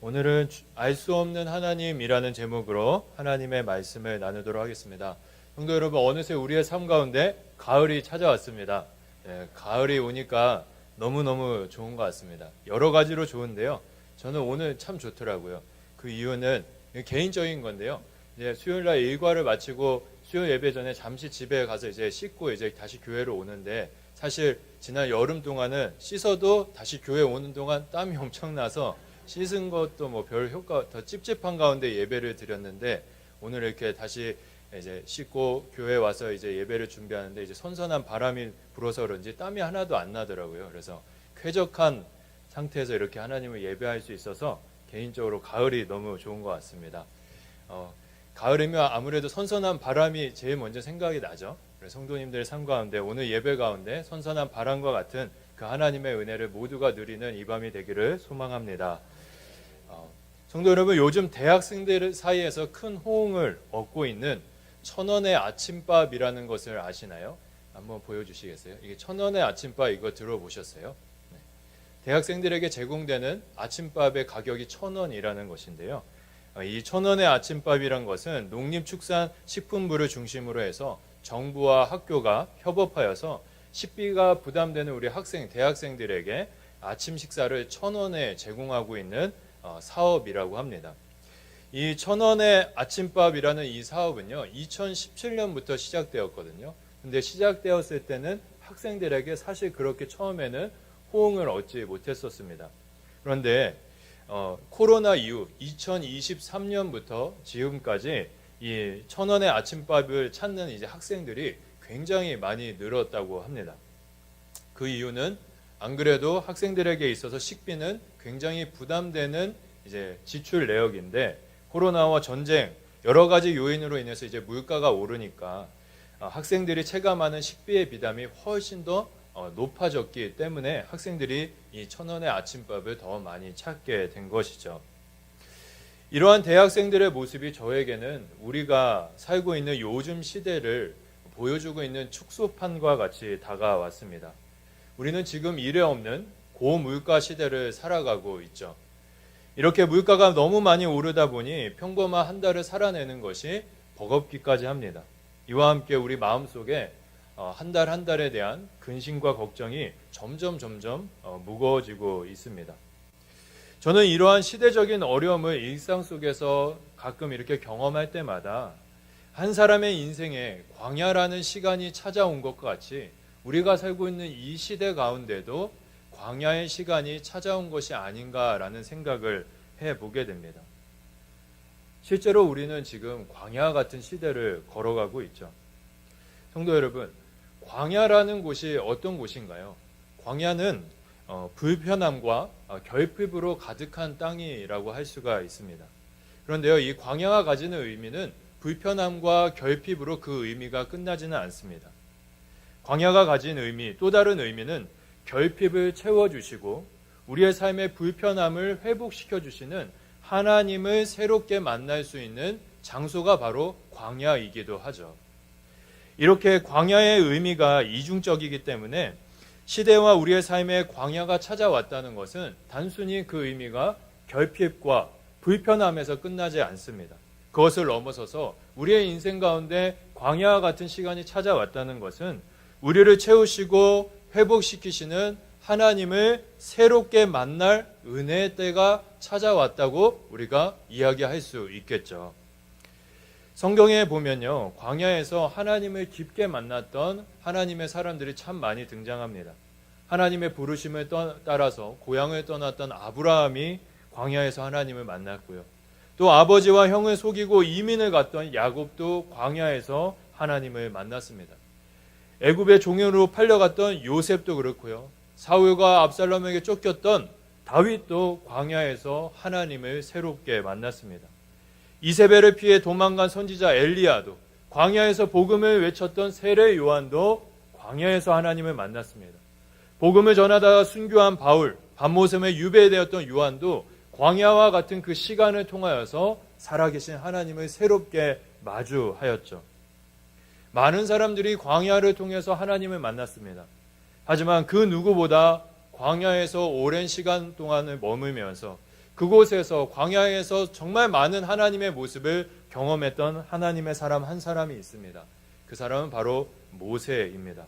오늘은 알 수 없는 하나님이라는 제목으로 하나님의 말씀을 나누도록 하겠습니다. 성도 여러분, 어느새 우리의 삶 가운데 가을이 찾아왔습니다. 가을이 오니까 너무너무 좋은 것 같습니다. 여러 가지로 좋은데요. 저는 오늘 참 좋더라고요. 그 이유는 개인적인 건데요. 이제 수요일날 일과를 마치고 수요 예배 전에 잠시 집에 가서 이제 씻고 이제 다시 교회로 오는데, 사실 지난 여름 동안은 씻어도 다시 교회 오는 동안 땀이 엄청나서 씻은 것도 뭐 별 효과, 더 찝찝한 가운데 예배를 드렸는데, 오늘 이렇게 다시 이제 씻고 교회 와서 이제 예배를 준비하는데 이제 선선한 바람이 불어서 그런지 땀이 하나도 안 나더라고요. 그래서 쾌적한 상태에서 이렇게 하나님을 예배할 수 있어서 개인적으로 가을이 너무 좋은 것 같습니다. 가을이면 아무래도 선선한 바람이 제일 먼저 생각이 나죠. 그래서 성도님들의 삶 가운데 오늘 예배 가운데 선선한 바람과 같은 그 하나님의 은혜를 모두가 누리는 이 밤이 되기를 소망합니다. 성도 여러분, 요즘 대학생들 사이에서 큰 호응을 얻고 있는 천원의 아침밥이라는 것을 아시나요? 한번 보여주시겠어요? 이게 천원의 아침밥, 이거 들어보셨어요? 네. 대학생들에게 제공되는 아침밥의 가격이 1,000원이라는 것인데요. 이 1,000원의 아침밥이란 것은 농림축산식품부를 중심으로 해서 정부와 학교가 협업하여서 식비가 부담되는 우리 대학생들에게 아침 식사를 1,000원에 제공하고 있는 사업이라고 합니다. 이 1,000원의 아침밥이라는 이 사업은요, 2017년부터 시작되었거든요. 근데 시작되었을 때는 학생들에게 사실 그렇게 처음에는 호응을 얻지 못했었습니다. 그런데 코로나 이후 2023년부터 지금까지 이 1,000원의 아침밥을 찾는 이제 학생들이 굉장히 많이 늘었다고 합니다. 그 이유는 안 그래도 학생들에게 있어서 식비는 굉장히 부담되는 이제 지출 내역인데, 코로나와 전쟁 여러 가지 요인으로 인해서 이제 물가가 오르니까 학생들이 체감하는 식비의 비담이 훨씬 더 높아졌기 때문에 학생들이 이 1,000원의 아침밥을 더 많이 찾게 된 것이죠. 이러한 대학생들의 모습이 저에게는 우리가 살고 있는 요즘 시대를 보여주고 있는 축소판과 같이 다가왔습니다. 우리는 지금 이례 없는 고물가 시대를 살아가고 있죠. 이렇게 물가가 너무 많이 오르다 보니 평범한 한 달을 살아내는 것이 버겁기까지 합니다. 이와 함께 우리 마음속에 한 달 한 달에 대한 근심과 걱정이 점점 무거워지고 있습니다. 저는 이러한 시대적인 어려움을 일상 속에서 가끔 이렇게 경험할 때마다 한 사람의 인생에 광야라는 시간이 찾아온 것과 같이 우리가 살고 있는 이 시대 가운데도 광야의 시간이 찾아온 것이 아닌가라는 생각을 해보게 됩니다. 실제로 우리는 지금 광야 같은 시대를 걸어가고 있죠. 성도 여러분, 광야라는 곳이 어떤 곳인가요? 광야는 불편함과 결핍으로 가득한 땅이라고 할 수가 있습니다. 그런데요, 이 광야가 가지는 의미는 불편함과 결핍으로 그 의미가 끝나지는 않습니다. 광야가 가진 의미, 또 다른 의미는 결핍을 채워주시고 우리의 삶의 불편함을 회복시켜주시는 하나님을 새롭게 만날 수 있는 장소가 바로 광야이기도 하죠. 이렇게 광야의 의미가 이중적이기 때문에 시대와 우리의 삶에 광야가 찾아왔다는 것은 단순히 그 의미가 결핍과 불편함에서 끝나지 않습니다. 그것을 넘어서서 우리의 인생 가운데 광야와 같은 시간이 찾아왔다는 것은 우리를 채우시고 회복시키시는 하나님을 새롭게 만날 은혜의 때가 찾아왔다고 우리가 이야기할 수 있겠죠. 성경에 보면요, 광야에서 하나님을 깊게 만났던 하나님의 사람들이 참 많이 등장합니다. 하나님의 부르심을 따라서 고향을 떠났던 아브라함이 광야에서 하나님을 만났고요. 또 아버지와 형을 속이고 이민을 갔던 야곱도 광야에서 하나님을 만났습니다. 애굽의 종으로 팔려갔던 요셉도 그렇고요. 사울과 압살롬에게 쫓겼던 다윗도 광야에서 하나님을 새롭게 만났습니다. 이세벨을 피해 도망간 선지자 엘리야도, 광야에서 복음을 외쳤던 세례 요한도 광야에서 하나님을 만났습니다. 복음을 전하다가 순교한 바울, 밤모섬에 유배되었던 요한도 광야와 같은 그 시간을 통하여서 살아계신 하나님을 새롭게 마주하였죠. 많은 사람들이 광야를 통해서 하나님을 만났습니다. 하지만 그 누구보다 광야에서 오랜 시간 동안을 머물면서 그곳에서 광야에서 정말 많은 하나님의 모습을 경험했던 하나님의 사람 한 사람이 있습니다. 그 사람은 바로 모세입니다.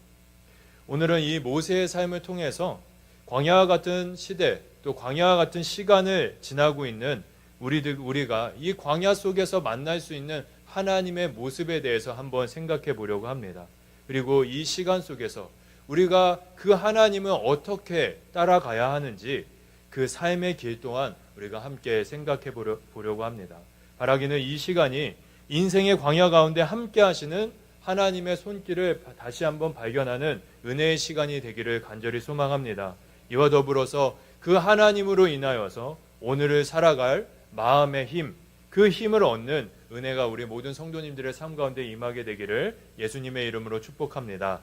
오늘은 이 모세의 삶을 통해서 광야와 같은 시대, 또 광야와 같은 시간을 지나고 있는 우리가 이 광야 속에서 만날 수 있는 하나님의 모습에 대해서 한번 생각해 보려고 합니다. 그리고 이 시간 속에서 우리가 그 하나님을 어떻게 따라가야 하는지 그 삶의 길 동안 우리가 함께 생각해 보려고 합니다. 바라기는 이 시간이 인생의 광야 가운데 함께 하시는 하나님의 손길을 다시 한번 발견하는 은혜의 시간이 되기를 간절히 소망합니다. 이와 더불어서 그 하나님으로 인하여서 오늘을 살아갈 마음의 힘, 그 힘을 얻는 은혜가 우리 모든 성도님들의 삶 가운데 임하게 되기를 예수님의 이름으로 축복합니다.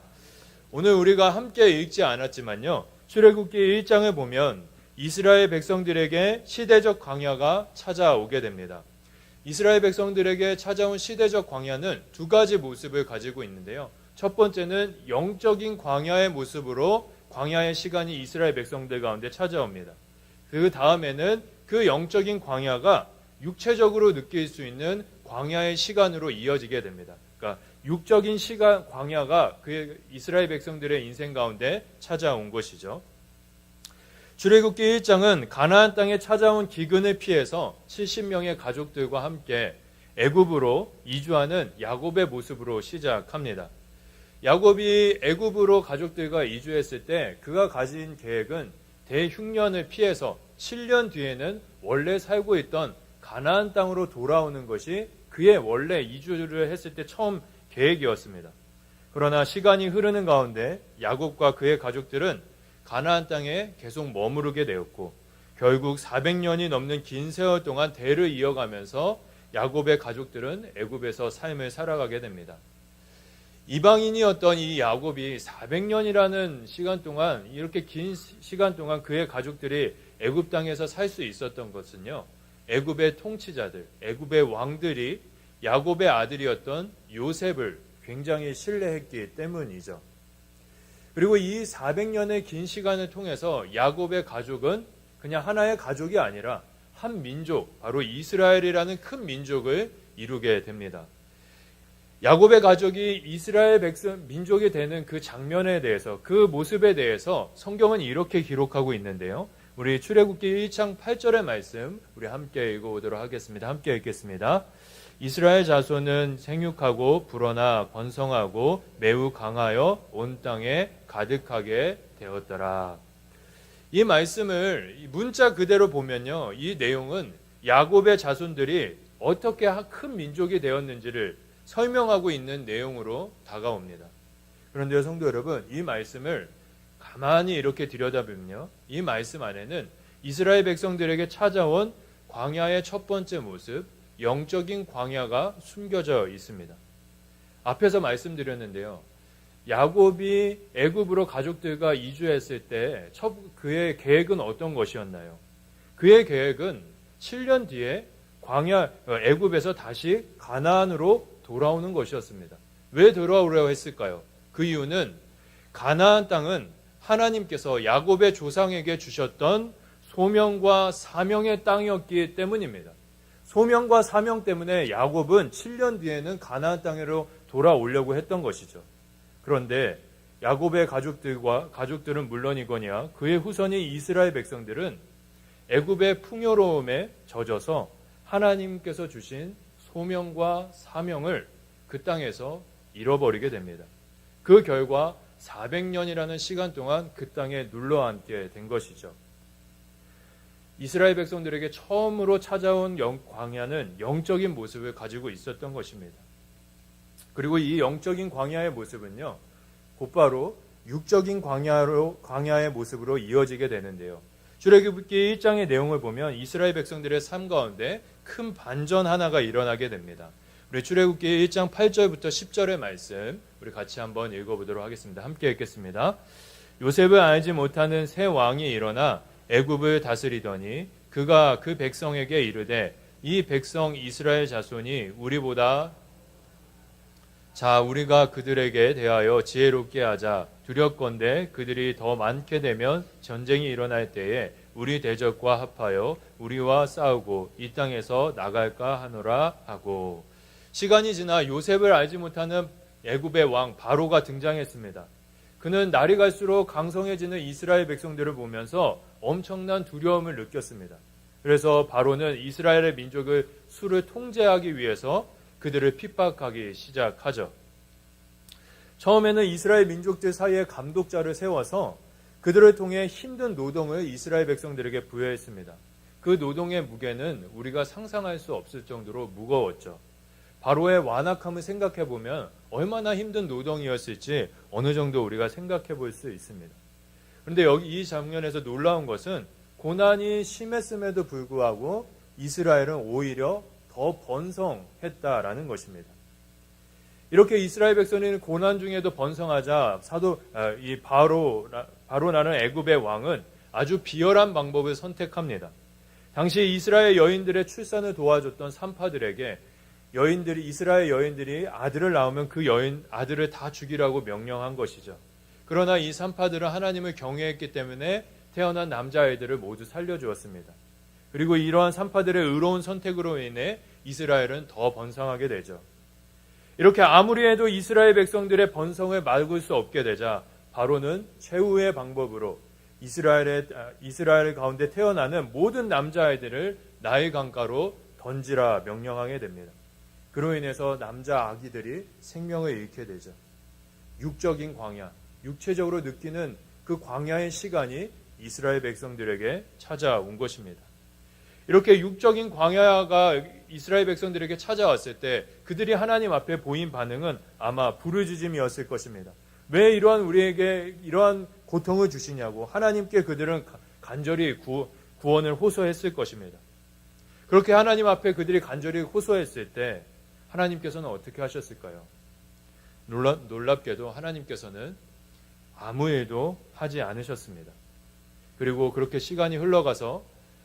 오늘 우리가 함께 읽지 않았지만요, 출애굽기 1장을 보면 이스라엘 백성들에게 시대적 광야가 찾아오게 됩니다. 이스라엘 백성들에게 찾아온 시대적 광야는 두 가지 모습을 가지고 있는데요. 첫 번째는 영적인 광야의 모습으로 광야의 시간이 이스라엘 백성들 가운데 찾아옵니다. 그 다음에는 그 영적인 광야가 육체적으로 느낄 수 있는 광야의 시간으로 이어지게 됩니다. 그러니까 육적인 시간 광야가 그 이스라엘 백성들의 인생 가운데 찾아온 것이죠. 출애굽기 1장은 가나안 땅에 찾아온 기근을 피해서 70명의 가족들과 함께 애굽으로 이주하는 야곱의 모습으로 시작합니다. 야곱이 애굽으로 가족들과 이주했을 때 그가 가진 계획은 대흉년을 피해서 7년 뒤에는 원래 살고 있던 가나안 땅으로 돌아오는 것이 그의 원래 이주를 했을 때 처음 계획이었습니다. 그러나 시간이 흐르는 가운데 야곱과 그의 가족들은 가나안 땅에 계속 머무르게 되었고 결국 400년이 넘는 긴 세월 동안 대를 이어가면서 야곱의 가족들은 애굽에서 삶을 살아가게 됩니다. 이방인이었던 이 야곱이 400년이라는 시간 동안, 이렇게 긴 시간 동안 그의 가족들이 애굽 땅에서 살 수 있었던 것은요, 애굽의 통치자들, 애굽의 왕들이 야곱의 아들이었던 요셉을 굉장히 신뢰했기 때문이죠. 그리고 이 400년의 긴 시간을 통해서 야곱의 가족은 그냥 하나의 가족이 아니라 한 민족, 바로 이스라엘이라는 큰 민족을 이루게 됩니다. 야곱의 가족이 이스라엘 민족이 되는 그 장면에 대해서, 그 모습에 대해서 성경은 이렇게 기록하고 있는데요. 우리 출애굽기 1장 8절의 말씀 우리 함께 읽어보도록 하겠습니다. 함께 읽겠습니다. 이스라엘 자손은 생육하고 불어나 번성하고 매우 강하여 온 땅에 가득하게 되었더라. 이 말씀을 문자 그대로 보면요, 이 내용은 야곱의 자손들이 어떻게 큰 민족이 되었는지를 설명하고 있는 내용으로 다가옵니다. 그런데 성도 여러분, 이 말씀을 가만히 이렇게 들여다보면요, 이 말씀 안에는 이스라엘 백성들에게 찾아온 광야의 첫 번째 모습, 영적인 광야가 숨겨져 있습니다. 앞에서 말씀드렸는데요, 야곱이 애굽으로 가족들과 이주했을 때 그의 계획은 어떤 것이었나요? 그의 계획은 7년 뒤에 애굽에서 다시 가나안으로 돌아오는 것이었습니다. 왜 돌아오려고 했을까요? 그 이유는 가나안 땅은 하나님께서 야곱의 조상에게 주셨던 소명과 사명의 땅이었기 때문입니다. 소명과 사명 때문에 야곱은 7년 뒤에는 가나안 땅으로 돌아오려고 했던 것이죠. 그런데 야곱의 가족들은 물론이거니와 그의 후손인 이스라엘 백성들은 애굽의 풍요로움에 젖어서 하나님께서 주신 소명과 사명을 그 땅에서 잃어버리게 됩니다. 그 결과 400년이라는 시간 동안 그 땅에 눌러앉게 된 것이죠. 이스라엘 백성들에게 처음으로 찾아온 광야는 영적인 모습을 가지고 있었던 것입니다. 그리고 이 영적인 광야의 모습은요, 곧바로 육적인 광야의 모습으로 이어지게 되는데요. 출애굽기 1장의 내용을 보면 이스라엘 백성들의 삶 가운데 큰 반전 하나가 일어나게 됩니다. 우리 출애굽기 1장 8절부터 10절의 말씀 우리 같이 한번 읽어보도록 하겠습니다. 함께 읽겠습니다. 요셉을 알지 못하는 새 왕이 일어나 애굽을 다스리더니 그가 그 백성에게 이르되 이 백성 이스라엘 자손이 우리보다 우리가 그들에게 대하여 지혜롭게 하자. 두렵건대 그들이 더 많게 되면 전쟁이 일어날 때에 우리 대적과 합하여 우리와 싸우고 이 땅에서 나갈까 하노라 하고. 시간이 지나 요셉을 알지 못하는 애굽의 왕 바로가 등장했습니다. 그는 날이 갈수록 강성해지는 이스라엘 백성들을 보면서 엄청난 두려움을 느꼈습니다. 그래서 바로는 이스라엘의 민족을 수를 통제하기 위해서 그들을 핍박하기 시작하죠. 처음에는 이스라엘 민족들 사이에 감독자를 세워서 그들을 통해 힘든 노동을 이스라엘 백성들에게 부여했습니다. 그 노동의 무게는 우리가 상상할 수 없을 정도로 무거웠죠. 바로의 완악함을 생각해 보면 얼마나 힘든 노동이었을지 어느 정도 우리가 생각해 볼 수 있습니다. 그런데 여기 이 장면에서 놀라운 것은 고난이 심했음에도 불구하고 이스라엘은 오히려 더 번성했다라는 것입니다. 이렇게 이스라엘 백성이 고난 중에도 번성하자 이 바로라는 애굽의 왕은 아주 비열한 방법을 선택합니다. 당시 이스라엘 여인들의 출산을 도와줬던 산파들에게 이스라엘 여인들이 아들을 낳으면 그 아들을 다 죽이라고 명령한 것이죠. 그러나 이 산파들은 하나님을 경외했기 때문에 태어난 남자아이들을 모두 살려주었습니다. 그리고 이러한 산파들의 의로운 선택으로 인해 이스라엘은 더 번성하게 되죠. 이렇게 아무리 해도 이스라엘 백성들의 번성을 막을 수 없게 되자 바로는 최후의 방법으로 이스라엘 가운데 태어나는 모든 남자아이들을 나일 강가로 던지라 명령하게 됩니다. 그로 인해서 남자 아기들이 생명을 잃게 되죠. 육적인 광야, 육체적으로 느끼는 그 광야의 시간이 이스라엘 백성들에게 찾아온 것입니다. 이렇게 육적인 광야가 이스라엘 백성들에게 찾아왔을 때 그들이 하나님 앞에 보인 반응은 아마 부르짖음이었을 것입니다. 왜 우리에게 이러한 고통을 주시냐고 하나님께 그들은 간절히 구원을 호소했을 것입니다. 그렇게 하나님 앞에 그들이 간절히 호소했을 때 하나님께서는 어떻게 하셨을까요? 놀랍게도 하나님께서는 아무 일도 하지 않으셨습니다. 그리고 그렇게 시간이 흘러가서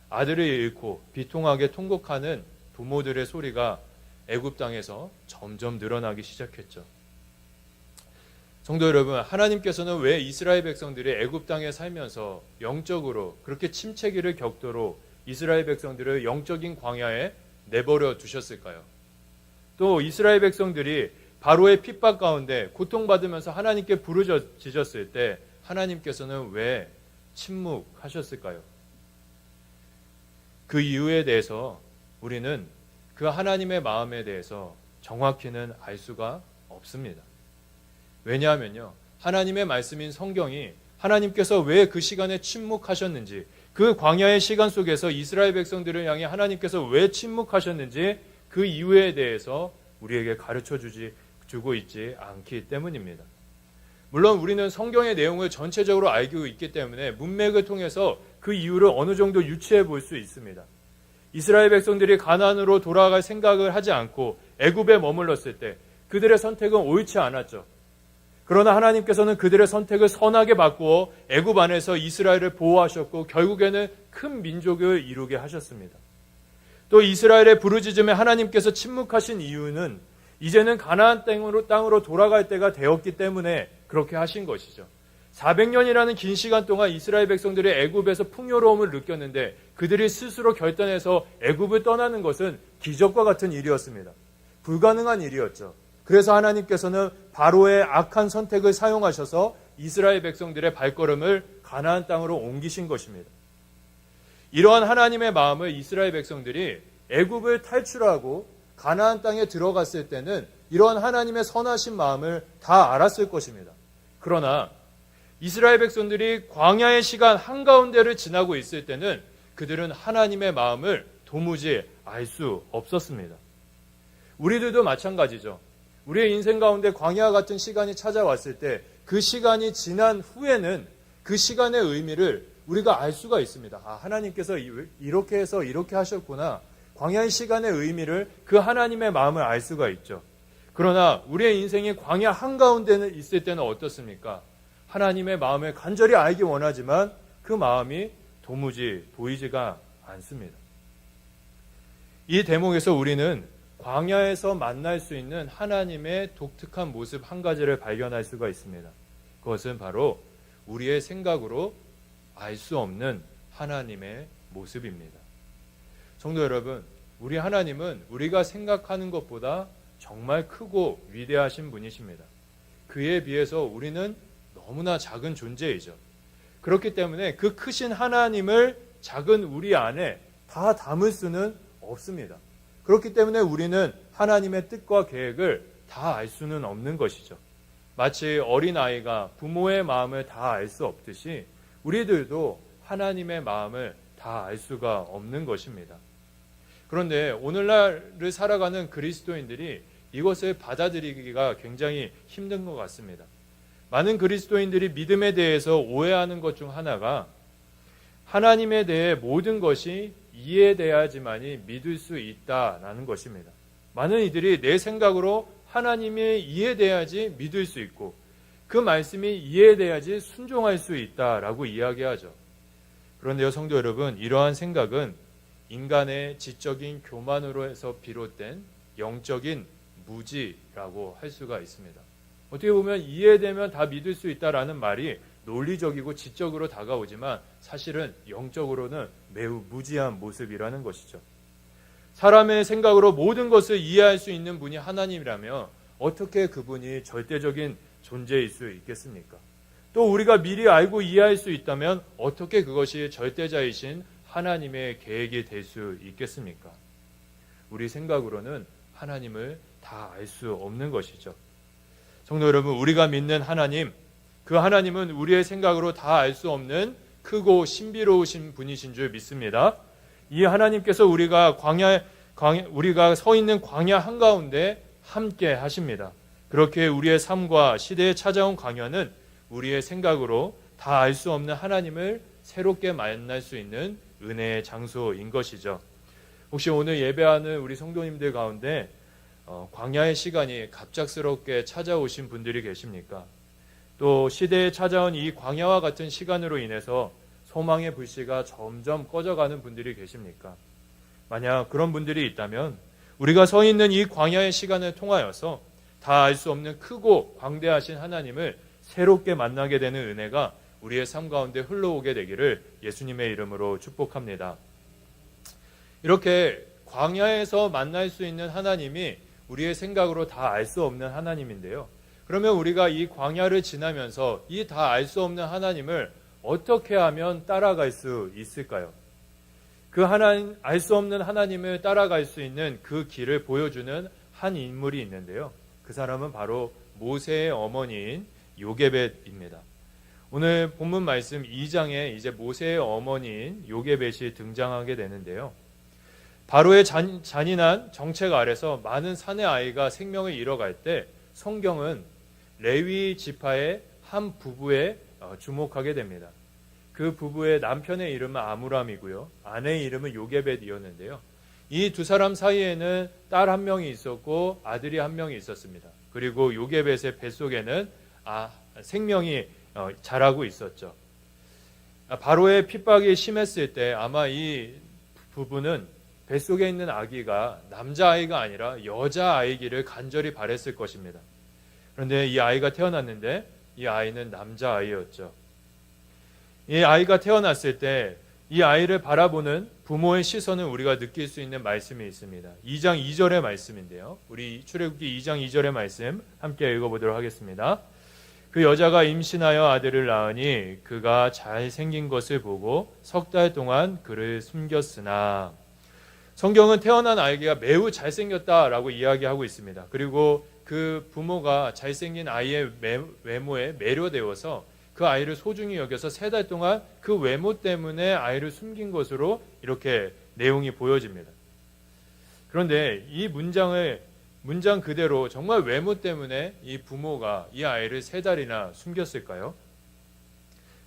아들을 잃고 비통하게 통곡하는 부모들의 소리가 애굽 땅에서 점점 늘어나기 시작했죠. 성도 여러분, 하나님께서는 왜 이스라엘 백성들이 애굽 땅에 살면서 영적으로 그렇게 침체기를 겪도록 이스라엘 백성들을 영적인 광야에 내버려 두셨을까요? 또 이스라엘 백성들이 바로의 핍박 가운데 고통받으면서 하나님께 부르짖었을 때 하나님께서는 왜 침묵하셨을까요? 그 이유에 대해서 우리는 그 하나님의 마음에 대해서 정확히는 알 수가 없습니다. 왜냐하면요, 하나님의 말씀인 성경이 하나님께서 왜 그 시간에 침묵하셨는지, 그 광야의 시간 속에서 이스라엘 백성들을 향해 하나님께서 왜 침묵하셨는지 그 이유에 대해서 우리에게 가르쳐 주고 있지 않기 때문입니다. 물론 우리는 성경의 내용을 전체적으로 알고 있기 때문에 문맥을 통해서 그 이유를 어느 정도 유추해 볼 수 있습니다. 이스라엘 백성들이 가나안으로 돌아갈 생각을 하지 않고 애굽에 머물렀을 때 그들의 선택은 옳지 않았죠. 그러나 하나님께서는 그들의 선택을 선하게 바꾸어 애굽 안에서 이스라엘을 보호하셨고 결국에는 큰 민족을 이루게 하셨습니다. 또 이스라엘의 부르짖음에 하나님께서 침묵하신 이유는 이제는 가나안 땅으로 돌아갈 때가 되었기 때문에 그렇게 하신 것이죠. 400년이라는 긴 시간 동안 이스라엘 백성들이 애굽에서 풍요로움을 느꼈는데 그들이 스스로 결단해서 애굽을 떠나는 것은 기적과 같은 일이었습니다. 불가능한 일이었죠. 그래서 하나님께서는 바로의 악한 선택을 사용하셔서 이스라엘 백성들의 발걸음을 가나안 땅으로 옮기신 것입니다. 이러한 하나님의 마음을 이스라엘 백성들이 애굽을 탈출하고 가나안 땅에 들어갔을 때는 이러한 하나님의 선하신 마음을 다 알았을 것입니다. 그러나 이스라엘 백성들이 광야의 시간 한가운데를 지나고 있을 때는 그들은 하나님의 마음을 도무지 알 수 없었습니다. 우리들도 마찬가지죠. 우리의 인생 가운데 광야 같은 시간이 찾아왔을 때 그 시간이 지난 후에는 그 시간의 의미를 우리가 알 수가 있습니다. 아, 하나님께서 이렇게 해서 이렇게 하셨구나. 광야의 시간의 의미를 그 하나님의 마음을 알 수가 있죠. 그러나 우리의 인생이 광야 한가운데 있을 때는 어떻습니까? 하나님의 마음을 간절히 알기 원하지만 그 마음이 도무지 보이지가 않습니다. 이 대목에서 우리는 광야에서 만날 수 있는 하나님의 독특한 모습 한 가지를 발견할 수가 있습니다. 그것은 바로 우리의 생각으로 알 수 없는 하나님의 모습입니다. 성도 여러분, 우리 하나님은 우리가 생각하는 것보다 정말 크고 위대하신 분이십니다. 그에 비해서 우리는 너무나 작은 존재이죠. 그렇기 때문에 그 크신 하나님을 작은 우리 안에 다 담을 수는 없습니다. 그렇기 때문에 우리는 하나님의 뜻과 계획을 다 알 수는 없는 것이죠. 마치 어린아이가 부모의 마음을 다 알 수 없듯이 우리들도 하나님의 마음을 다 알 수가 없는 것입니다. 그런데 오늘날을 살아가는 그리스도인들이 이것을 받아들이기가 굉장히 힘든 것 같습니다. 많은 그리스도인들이 믿음에 대해서 오해하는 것 중 하나가 하나님에 대해 모든 것이 이해돼야지만이 믿을 수 있다라는 것입니다. 많은 이들이 내 생각으로 하나님이 이해돼야지 믿을 수 있고 그 말씀이 이해돼야지 순종할 수 있다라고 이야기하죠. 그런데요, 성도 여러분, 이러한 생각은 인간의 지적인 교만으로 해서 비롯된 영적인 무지라고 할 수가 있습니다. 어떻게 보면 이해되면 다 믿을 수 있다라는 말이 논리적이고 지적으로 다가오지만 사실은 영적으로는 매우 무지한 모습이라는 것이죠. 사람의 생각으로 모든 것을 이해할 수 있는 분이 하나님이라면 어떻게 그분이 절대적인 존재일 수 있겠습니까? 또 우리가 미리 알고 이해할 수 있다면 어떻게 그것이 절대자이신 하나님의 계획이 될 수 있겠습니까? 우리 생각으로는 하나님을 다 알 수 없는 것이죠. 성도 여러분, 우리가 믿는 하나님, 그 하나님은 우리의 생각으로 다 알 수 없는 크고 신비로우신 분이신 줄 믿습니다. 이 하나님께서 우리가 서 있는 광야 한가운데 함께 하십니다. 그렇게 우리의 삶과 시대에 찾아온 광야는 우리의 생각으로 다 알 수 없는 하나님을 새롭게 만날 수 있는 은혜의 장소인 것이죠. 혹시 오늘 예배하는 우리 성도님들 가운데 광야의 시간이 갑작스럽게 찾아오신 분들이 계십니까? 또 시대에 찾아온 이 광야와 같은 시간으로 인해서 소망의 불씨가 점점 꺼져가는 분들이 계십니까? 만약 그런 분들이 있다면 우리가 서 있는 이 광야의 시간을 통하여서 다 알 수 없는 크고 광대하신 하나님을 새롭게 만나게 되는 은혜가 우리의 삶 가운데 흘러오게 되기를 예수님의 이름으로 축복합니다. 이렇게 광야에서 만날 수 있는 하나님이 우리의 생각으로 다 알 수 없는 하나님인데요. 그러면 우리가 이 광야를 지나면서 이 다 알 수 없는 하나님을 어떻게 하면 따라갈 수 있을까요? 그 하나님, 알 수 없는 하나님을 따라갈 수 있는 그 길을 보여주는 한 인물이 있는데요. 그 사람은 바로 모세의 어머니인 요게벳입니다. 오늘 본문 말씀 2장에 이제 모세의 어머니인 요게벳이 등장하게 되는데요. 바로의 잔인한 정책 아래서 많은 사내 아이가 생명을 잃어갈 때 성경은 레위 지파의 한 부부에 주목하게 됩니다. 그 부부의 남편의 이름은 아므람이고요. 아내의 이름은 요게벳이었는데요. 이 두 사람 사이에는 딸 한 명이 있었고 아들이 한 명이 있었습니다. 그리고 요게벳의 뱃속에는 생명이 자라고 있었죠. 바로의 핍박이 심했을 때 아마 이 부부는 뱃속에 있는 아기가 남자아이가 아니라 여자아이기를 간절히 바랬을 것입니다. 그런데 이 아이가 태어났는데 이 아이는 남자아이였죠. 이 아이가 태어났을 때 이 아이를 바라보는 부모의 시선을 우리가 느낄 수 있는 말씀이 있습니다. 2장 2절의 말씀인데요. 우리 출애굽기 2장 2절의 말씀 함께 읽어보도록 하겠습니다. 그 여자가 임신하여 아들을 낳으니 그가 잘생긴 것을 보고 석 달 동안 그를 숨겼으나 성경은 태어난 아이가 매우 잘생겼다라고 이야기하고 있습니다. 그리고 그 부모가 잘생긴 아이의 외모에 매료되어서 그 아이를 소중히 여겨서 3달 동안 그 외모 때문에 아이를 숨긴 것으로 이렇게 내용이 보여집니다. 그런데 이 문장 그대로 정말 외모 때문에 이 부모가 이 아이를 3달이나 숨겼을까요?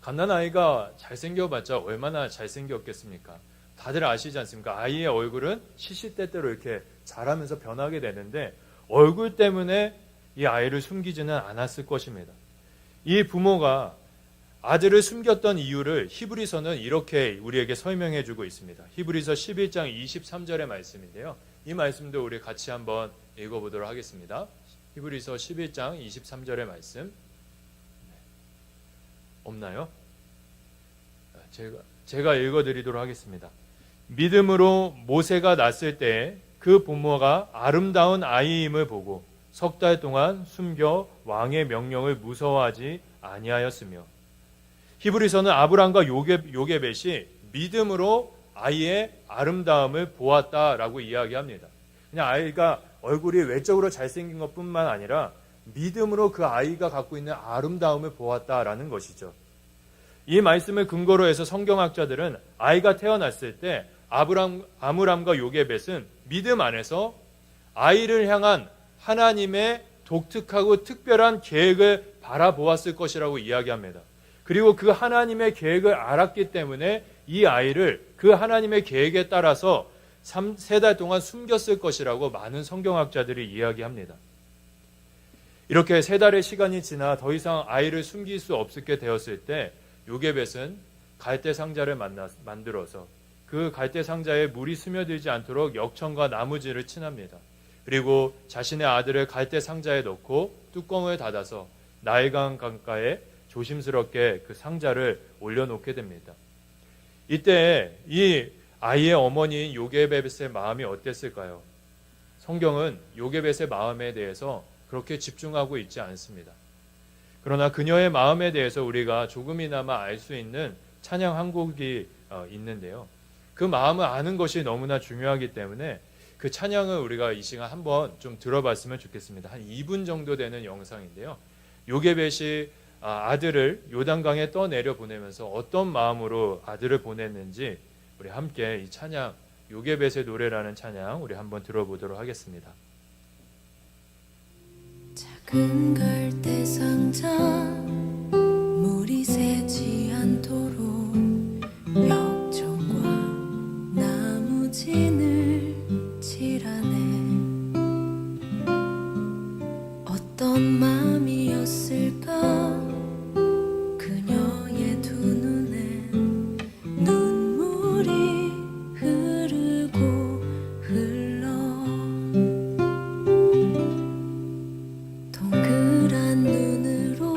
갓난아이가 잘생겨봤자 얼마나 잘생겼겠습니까? 다들 아시지 않습니까? 아이의 얼굴은 시시때때로 이렇게 자라면서 변하게 되는데 얼굴 때문에 이 아이를 숨기지는 않았을 것입니다. 이 부모가 아들을 숨겼던 이유를 히브리서는 이렇게 우리에게 설명해 주고 있습니다. 히브리서 11장 23절의 말씀인데요. 이 말씀도 우리 같이 한번 읽어보도록 하겠습니다. 히브리서 11장 23절의 말씀. 없나요? 제가 제가 읽어드리도록 하겠습니다. 믿음으로 모세가 낳았을 때 그 부모가 아름다운 아이임을 보고 석 달 동안 숨겨 왕의 명령을 무서워하지 아니하였으며. 히브리서는 아브람과 요게벳이 믿음으로 아이의 아름다움을 보았다라고 이야기합니다. 그냥 아이가 얼굴이 외적으로 잘생긴 것뿐만 아니라 믿음으로 그 아이가 갖고 있는 아름다움을 보았다라는 것이죠. 이 말씀을 근거로 해서 성경학자들은 아이가 태어났을 때 아므람과 요게벳은 믿음 안에서 아이를 향한 하나님의 독특하고 특별한 계획을 바라보았을 것이라고 이야기합니다. 그리고 그 하나님의 계획을 알았기 때문에 이 아이를 그 하나님의 계획에 따라서 3달 동안 숨겼을 것이라고 많은 성경학자들이 이야기합니다. 이렇게 3달의 시간이 지나 더 이상 아이를 숨길 수 없게 되었을 때 요게벳은 갈대 상자를 만들어서 그 갈대 상자에 물이 스며들지 않도록 역청과 나무질을 친합니다. 그리고 자신의 아들을 갈대 상자에 넣고 뚜껑을 닫아서 나일강 강가에 조심스럽게 그 상자를 올려놓게 됩니다. 이때 이 아이의 어머니인 요게벳의 마음이 어땠을까요? 성경은 요게벳의 마음에 대해서 그렇게 집중하고 있지 않습니다. 그러나 그녀의 마음에 대해서 우리가 조금이나마 알 수 있는 찬양 한 곡이 있는데요. 그 마음을 아는 것이 너무나 중요하기 때문에 그 찬양을 우리가 이 시간 한번 좀 들어봤으면 좋겠습니다. 한 2분 정도 되는 영상인데요. 요게벳이 아들을 요단강에 떠내려 보내면서 어떤 마음으로 아들을 보냈는지 우리 함께 이 찬양, 요게벳의 노래라는 찬양 우리 한번 들어보도록 하겠습니다. 작은 갈대 상자 물이 새지 않도록 역청과 나무진을 칠하네. 어떤 마음이었을까 그녀의 두 눈엔 눈물이 흐르고 흘러. 동그란 눈으로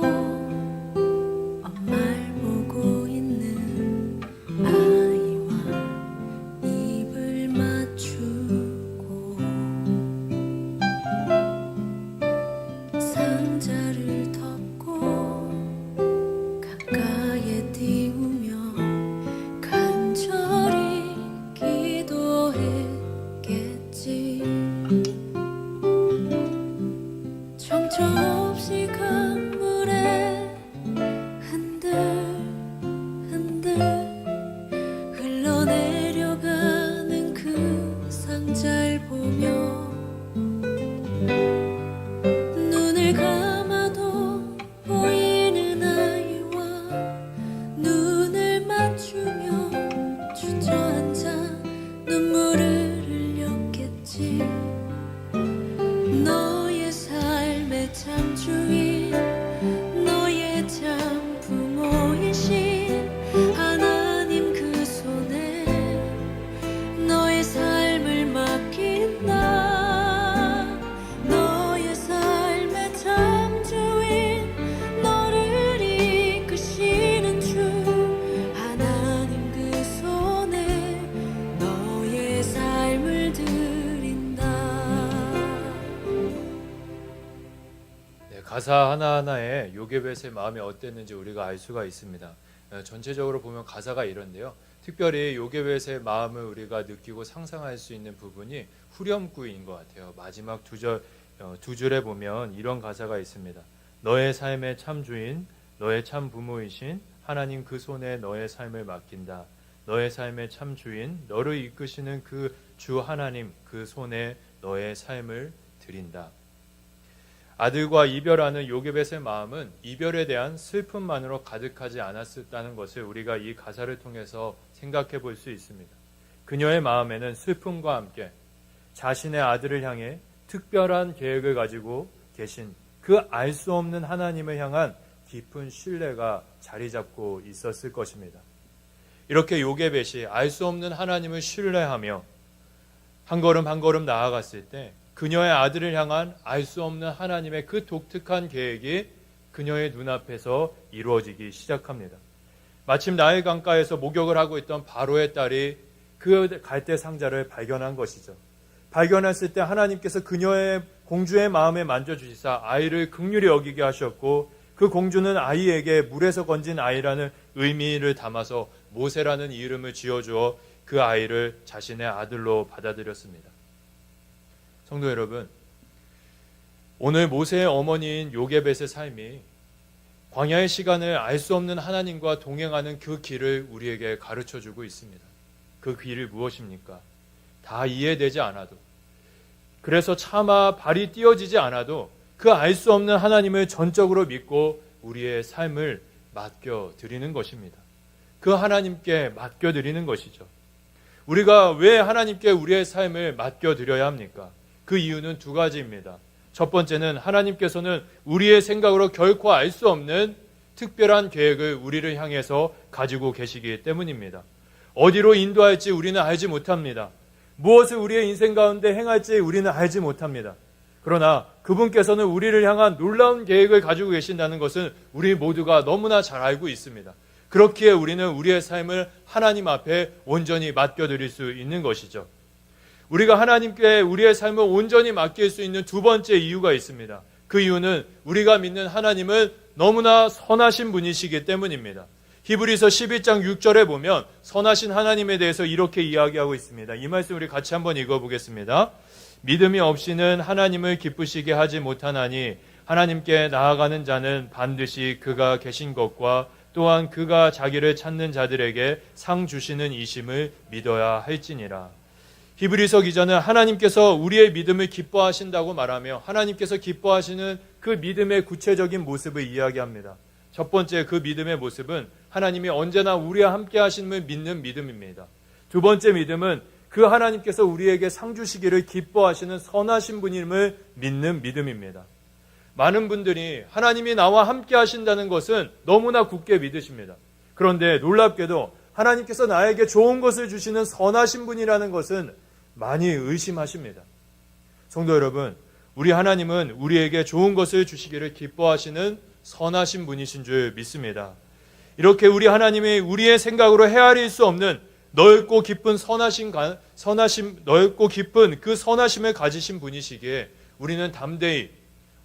엄마를 보고 있는 아이와 입을 맞추고 상자를 덮고 가까이에 띄우며 간절히 기도했겠지. 정처없이 강물에 흔들흔들 흘러내려가는 그 상자를 보며 눈을 감아도 보이는 아이와 눈을 맞추며 주저앉아 눈물을 흘렸겠지. 너의 삶의 참 주인, 너의 참 부모이신 하나님 그 손에 너의 삶을 맡긴다. 너의 삶의 참 주인, 너를 이끄시는 주 하나님 그 손에 너의 삶을 드린다. 네, 가사 하나하나에 요게벳의 마음이 어땠는지 우리가 알 수가 있습니다. 전체적으로 보면 가사가 이런데요. 특별히 요게벳의 마음을 우리가 느끼고 상상할 수 있는 부분이 후렴구인 것 같아요. 마지막 두 줄에 보면 이런 가사가 있습니다. 너의 삶의 참 주인, 너의 참 부모이신 하나님 그 손에 너의 삶을 맡긴다. 너의 삶의 참 주인, 너를 이끄시는 그 주 하나님 그 손에 너의 삶을 드린다. 아들과 이별하는 요게벳의 마음은 이별에 대한 슬픔만으로 가득하지 않았다는 것을 우리가 이 가사를 통해서 생각해 볼 수 있습니다. 그녀의 마음에는 슬픔과 함께 자신의 아들을 향해 특별한 계획을 가지고 계신 그 알 수 없는 하나님을 향한 깊은 신뢰가 자리 잡고 있었을 것입니다. 이렇게 요게벳이 알 수 없는 하나님을 신뢰하며 한 걸음 한 걸음 나아갔을 때 그녀의 아들을 향한 알 수 없는 하나님의 그 독특한 계획이 그녀의 눈앞에서 이루어지기 시작합니다. 마침 나일 강가에서 목욕을 하고 있던 바로의 딸이 그 갈대 상자를 발견한 것이죠. 발견했을 때 하나님께서 그녀의 공주의 마음에 만져주시사 아이를 긍휼히 여기게 하셨고, 그 공주는 아이에게 물에서 건진 아이라는 의미를 담아서 모세라는 이름을 지어주어 그 아이를 자신의 아들로 받아들였습니다. 성도 여러분, 오늘 모세의 어머니인 요게벳의 삶이 광야의 시간을 알 수 없는 하나님과 동행하는 그 길을 우리에게 가르쳐주고 있습니다. 그 길이 무엇입니까? 다 이해되지 않아도, 그래서 차마 발이 띄어지지 않아도 그 알 수 없는 하나님을 전적으로 믿고 우리의 삶을 맡겨드리는 것입니다. 그 하나님께 맡겨드리는 것이죠. 우리가 왜 하나님께 우리의 삶을 맡겨드려야 합니까? 그 이유는 두 가지입니다. 첫 번째는 하나님께서는 우리의 생각으로 결코 알 수 없는 특별한 계획을 우리를 향해서 가지고 계시기 때문입니다. 어디로 인도할지 우리는 알지 못합니다. 무엇을 우리의 인생 가운데 행할지 우리는 알지 못합니다. 그러나 그분께서는 우리를 향한 놀라운 계획을 가지고 계신다는 것은 우리 모두가 너무나 잘 알고 있습니다. 그렇기에 우리는 우리의 삶을 하나님 앞에 온전히 맡겨드릴 수 있는 것이죠. 우리가 하나님께 우리의 삶을 온전히 맡길 수 있는 두 번째 이유가 있습니다. 그 이유는 우리가 믿는 하나님은 너무나 선하신 분이시기 때문입니다. 히브리서 11장 6절에 보면 선하신 하나님에 대해서 이렇게 이야기하고 있습니다. 이 말씀 우리 같이 한번 읽어보겠습니다. 믿음이 없이는 하나님을 기쁘시게 하지 못하나니 하나님께 나아가는 자는 반드시 그가 계신 것과 또한 그가 자기를 찾는 자들에게 상 주시는 이심을 믿어야 할지니라. 히브리서 기자는 하나님께서 우리의 믿음을 기뻐하신다고 말하며 하나님께서 기뻐하시는 그 믿음의 구체적인 모습을 이야기합니다. 첫 번째, 그 믿음의 모습은 하나님이 언제나 우리와 함께 하심을 믿는 믿음입니다. 두 번째 믿음은 그 하나님께서 우리에게 상 주시기를 기뻐하시는 선하신 분임을 믿는 믿음입니다. 많은 분들이 하나님이 나와 함께 하신다는 것은 너무나 굳게 믿으십니다. 그런데 놀랍게도 하나님께서 나에게 좋은 것을 주시는 선하신 분이라는 것은 많이 의심하십니다. 성도 여러분, 우리 하나님은 우리에게 좋은 것을 주시기를 기뻐하시는 선하신 분이신 줄 믿습니다. 이렇게 우리 하나님이 우리의 생각으로 헤아릴 수 없는 넓고 깊은 넓고 깊은 그 선하심을 가지신 분이시기에 우리는 담대히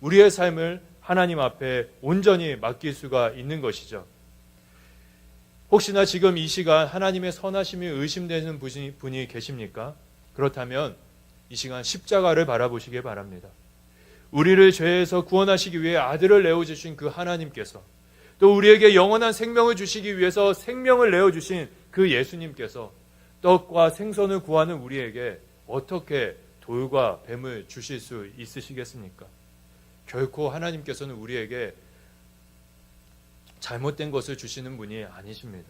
우리의 삶을 하나님 앞에 온전히 맡길 수가 있는 것이죠. 혹시나 지금 이 시간 하나님의 선하심이 의심되는 분이 계십니까? 그렇다면 이 시간 십자가를 바라보시기 바랍니다. 우리를 죄에서 구원하시기 위해 아들을 내어주신 그 하나님께서, 또 우리에게 영원한 생명을 주시기 위해서 생명을 내어주신 그 예수님께서 떡과 생선을 구하는 우리에게 어떻게 돌과 뱀을 주실 수 있으시겠습니까? 결코 하나님께서는 우리에게 잘못된 것을 주시는 분이 아니십니다.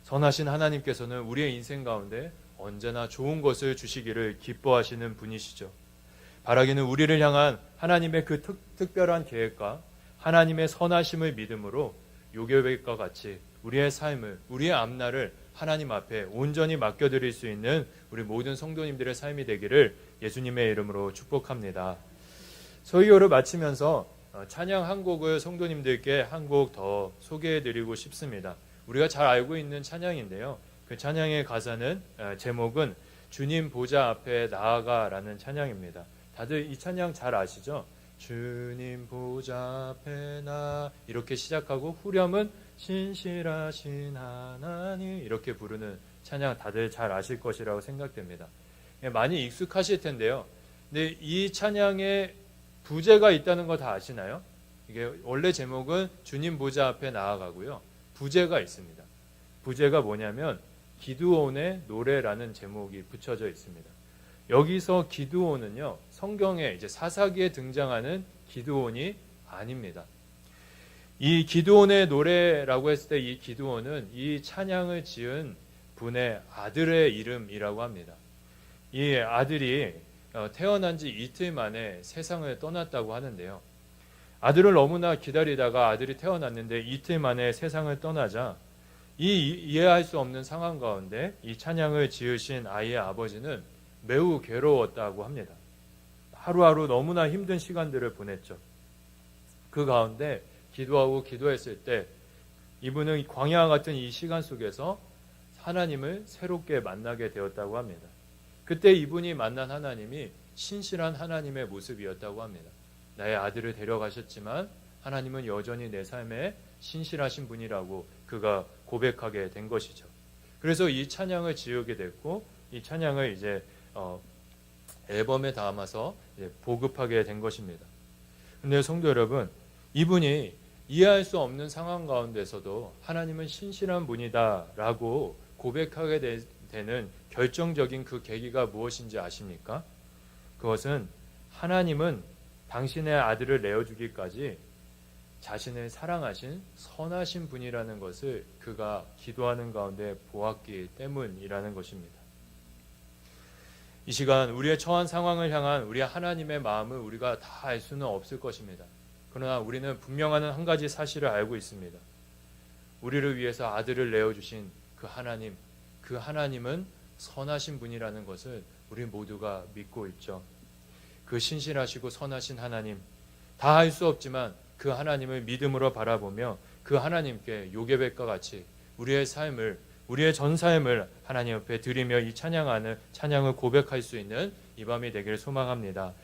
선하신 하나님께서는 우리의 인생 가운데 언제나 좋은 것을 주시기를 기뻐하시는 분이시죠. 바라기는 우리를 향한 하나님의 그 특별한 계획과 하나님의 선하심을 믿음으로 요게벳과 같이 우리의 삶을, 우리의 앞날을 하나님 앞에 온전히 맡겨드릴 수 있는 우리 모든 성도님들의 삶이 되기를 예수님의 이름으로 축복합니다. 설교를 마치면서 찬양 한 곡을 성도님들께 한 곡 더 소개해드리고 싶습니다. 우리가 잘 알고 있는 찬양인데요. 그 찬양의 가사는, 제목은 주님 보좌 앞에 나아가라는 찬양입니다. 다들 이 찬양 잘 아시죠? 주님 보좌 앞에 이렇게 시작하고 후렴은 신실하신 하나님 이렇게 부르는 찬양 다들 잘 아실 것이라고 생각됩니다. 많이 익숙하실 텐데요. 근데 이 찬양에 부제가 있다는 거 다 아시나요? 이게 원래 제목은 주님 보좌 앞에 나아가고요. 부제가 있습니다. 부제가 뭐냐면 기드온의 노래라는 제목이 붙여져 있습니다. 여기서 기드온은요, 성경에 이제 사사기에 등장하는 기드온이 아닙니다. 이 기드온의 노래라고 했을 때 이 기드온은 이 찬양을 지은 분의 아들의 이름이라고 합니다. 이 아들이 태어난 지 이틀 만에 세상을 떠났다고 하는데요. 아들을 너무나 기다리다가 아들이 태어났는데 이틀 만에 세상을 떠나자 이해할 수 없는 상황 가운데 이 찬양을 지으신 아이의 아버지는 매우 괴로웠다고 합니다. 하루하루 너무나 힘든 시간들을 보냈죠. 그 가운데 기도하고 기도했을 때 이분은 광야와 같은 이 시간 속에서 하나님을 새롭게 만나게 되었다고 합니다. 그때 이분이 만난 하나님이 신실한 하나님의 모습이었다고 합니다. 나의 아들을 데려가셨지만 하나님은 여전히 내 삶에 신실하신 분이라고 그가 고백하게 된 것이죠. 그래서 이 찬양을 지으게 됐고 이 찬양을 이제 앨범에 담아서 보급하게 된 것입니다. 근데 성도 여러분, 이분이 이해할 수 없는 상황 가운데서도 하나님은 신실한 분이다라고 고백하게 되는 결정적인 그 계기가 무엇인지 아십니까? 그것은 하나님은 당신의 아들을 내어주기까지 자신을 사랑하신 선하신 분이라는 것을 그가 기도하는 가운데 보았기 때문이라는 것입니다. 이 시간 우리의 처한 상황을 향한 우리 하나님의 마음을 우리가 다 알 수는 없을 것입니다. 그러나 우리는 분명한 한 가지 사실을 알고 있습니다. 우리를 위해서 아들을 내어주신 그 하나님은 선하신 분이라는 것을 우리 모두가 믿고 있죠. 그 신실하시고 선하신 하나님, 다 알 수 없지만 그 하나님을 믿음으로 바라보며 그 하나님께 요게벳과 같이 우리의 삶을, 우리의 전 삶을 하나님 옆에 드리며 이 찬양을 고백할 수 있는 이 밤이 되기를 소망합니다.